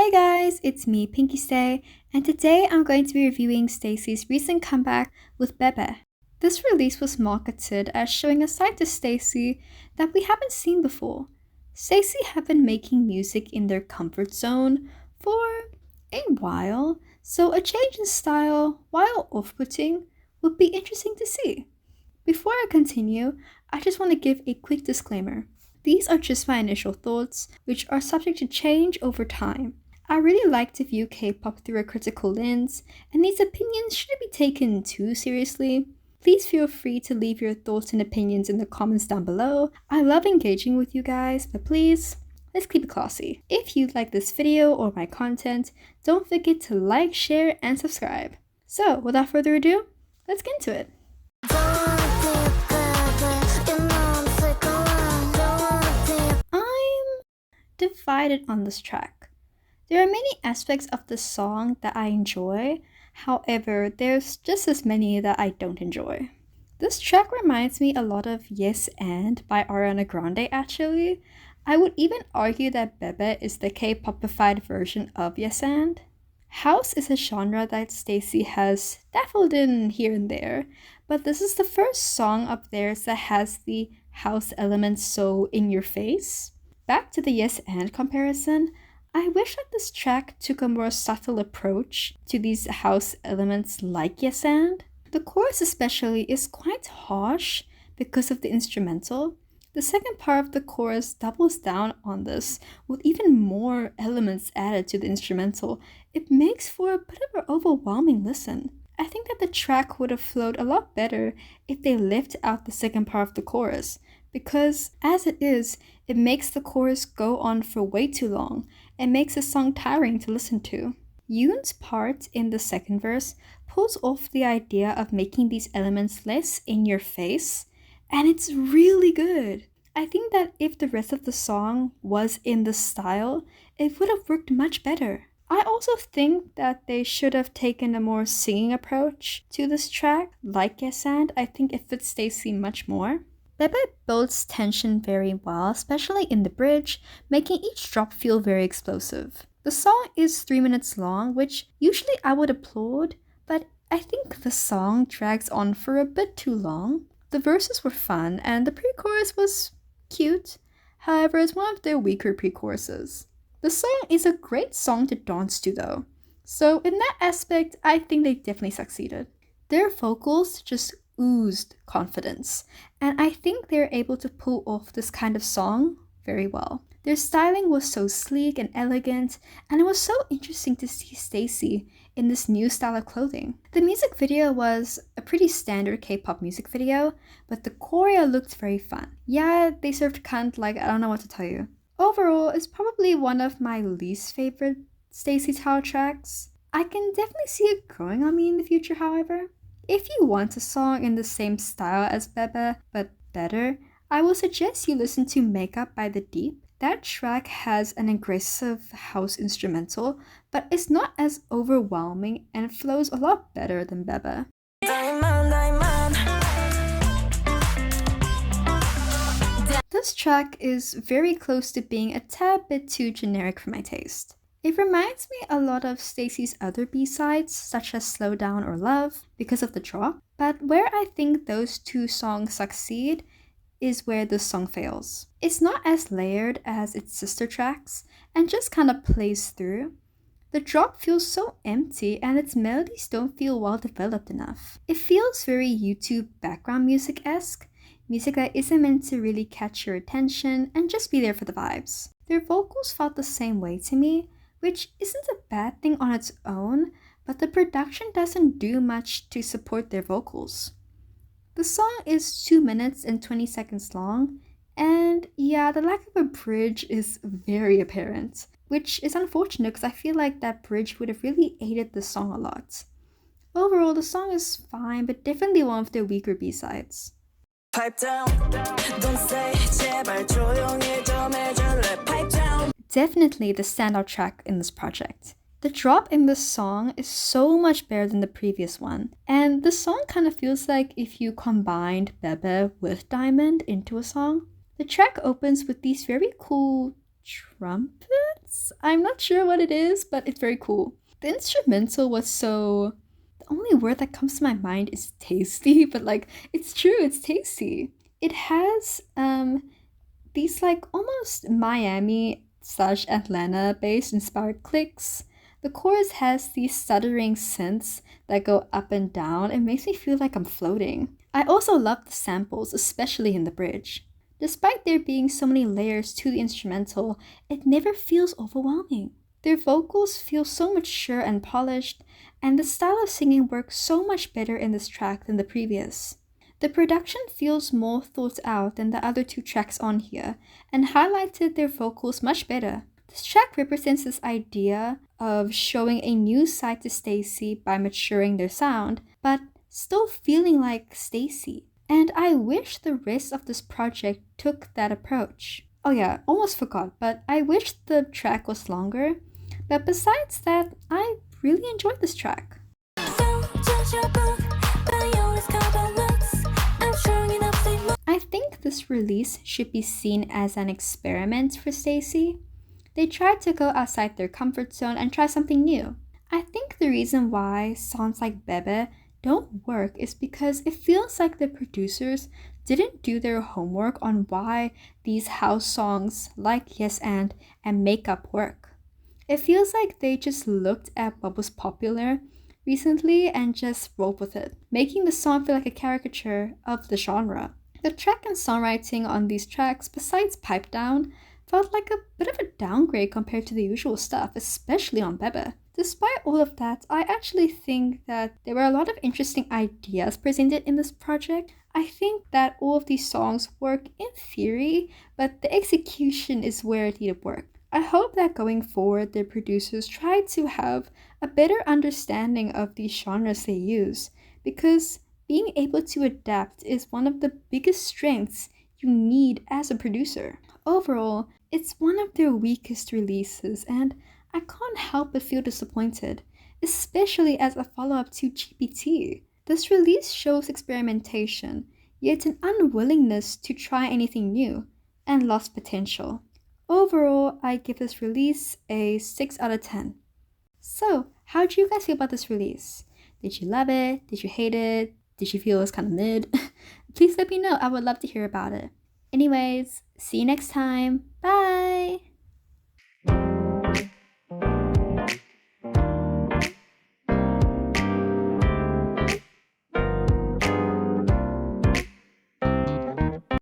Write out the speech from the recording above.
Hey guys, it's me, Pinky Stay, and today I'm going to be reviewing StayC's recent comeback with Bebe. This release was marketed as showing a side to StayC that we haven't seen before. StayC have been making music in their comfort zone for a while, so a change in style, while off-putting, would be interesting to see. Before I continue, I just want to give a quick disclaimer. These are just my initial thoughts, which are subject to change over time. I really like to view K-pop through a critical lens, and these opinions shouldn't be taken too seriously. Please feel free to leave your thoughts and opinions in the comments down below. I love engaging with you guys, but please, let's keep it classy. If you like this video or my content, don't forget to like, share, and subscribe. So, without further ado, let's get into it. I'm divided on this track. There are many aspects of the song that I enjoy, however, there's just as many that I don't enjoy. This track reminds me a lot of Yes and by Ariana Grande actually. I would even argue that Bebe is the K-popified version of Yes and. House is a genre that StayC has dabbled in here and there, but this is the first song of theirs that has the house elements so in your face. Back to the Yes and comparison, I wish that this track took a more subtle approach to these house elements like Yes and. The chorus especially is quite harsh because of the instrumental. The second part of the chorus doubles down on this with even more elements added to the instrumental. It makes for a bit of an overwhelming listen. I think that the track would have flowed a lot better if they left out the second part of the chorus, because as it is, it makes the chorus go on for way too long and makes the song tiring to listen to. Yoon's part in the second verse pulls off the idea of making these elements less in your face, and it's really good. I think that if the rest of the song was in this style, it would have worked much better. I also think that they should have taken a more singing approach to this track, like Yes and. I think it fits StayC much more. Bebe builds tension very well, especially in the bridge, making each drop feel very explosive. The song is 3 minutes long, which usually I would applaud, but I think the song drags on for a bit too long. The verses were fun, and the pre-chorus was cute. However, it's one of their weaker pre-choruses. The song is a great song to dance to though, so in that aspect, I think they definitely succeeded. Their vocals just oozed confidence, and I think they're able to pull off this kind of song very well. Their styling was so sleek and elegant, and it was so interesting to see StayC in this new style of clothing. The music video was a pretty standard K-pop music video, but the choreo looked very fun. Yeah, they served cunt like I don't know what to tell you. Overall, it's probably one of my least favorite StayC title tracks. I can definitely see it growing on me in the future, however. If you want a song in the same style as Bebe, but better, I will suggest you listen to Makeup by The Deep. That track has an aggressive house instrumental, but it's not as overwhelming and flows a lot better than Bebe. This track is very close to being a tad bit too generic for my taste. It reminds me a lot of StayC's other B-sides, such as Slow Down or Love, because of the drop, but where I think those two songs succeed is where this song fails. It's not as layered as its sister tracks, and just kind of plays through. The drop feels so empty, and its melodies don't feel well developed enough. It feels very YouTube background music-esque, music that isn't meant to really catch your attention and just be there for the vibes. Their vocals felt the same way to me, which isn't a bad thing on its own, but the production doesn't do much to support their vocals. The song is 2 minutes and 20 seconds long, and yeah, the lack of a bridge is very apparent, which is unfortunate because I feel like that bridge would have really aided the song a lot. Overall, the song is fine, but definitely one of their weaker B-sides. Pipe down. Don't say, pipe down. Definitely the standout track in this project. The drop in this song is so much better than the previous one, and the song kind of feels like if you combined Bebe with Diamond into a song. The track opens with these very cool trumpets words. I'm not sure what it is, but it's very cool. The instrumental was so... The only word that comes to my mind is tasty, but like, it's true, it's tasty. It has these like almost Miami / Atlanta based inspired clicks. The chorus has these stuttering synths that go up and down. It makes me feel like I'm floating. I also love the samples, especially in the bridge. Despite there being so many layers to the instrumental, it never feels overwhelming. Their vocals feel so mature and polished, and the style of singing works so much better in this track than the previous. The production feels more thought out than the other two tracks on here, and highlighted their vocals much better. This track represents this idea of showing a new side to StayC by maturing their sound, but still feeling like StayC. And I wish the rest of this project took that approach. Oh yeah, almost forgot, but I wish the track was longer. But besides that, I really enjoyed this track. I think this release should be seen as an experiment for StayC. They tried to go outside their comfort zone and try something new. I think the reason why songs like Bebe don't work is because it feels like the producers didn't do their homework on why these house songs like Yes and Makeup work. It feels like they just looked at what was popular recently and just rolled with it, making the song feel like a caricature of the genre. The track and songwriting on these tracks, besides Pipe Down, felt like a bit of a downgrade compared to the usual stuff, especially on Bebe. Despite all of that, I actually think that there were a lot of interesting ideas presented in this project. I think that all of these songs work in theory, but the execution is where it needed work. I hope that going forward, the producers try to have a better understanding of these genres they use, because being able to adapt is one of the biggest strengths you need as a producer. Overall, it's one of their weakest releases, and I can't help but feel disappointed, especially as a follow-up to GPT. This release shows experimentation, yet an unwillingness to try anything new, and lost potential. Overall, I give this release a 6 out of 10. So, how do you guys feel about this release? Did you love it? Did you hate it? Did you feel it was kind of mid? Please let me know. I would love to hear about it. Anyways, see you next time. Bye!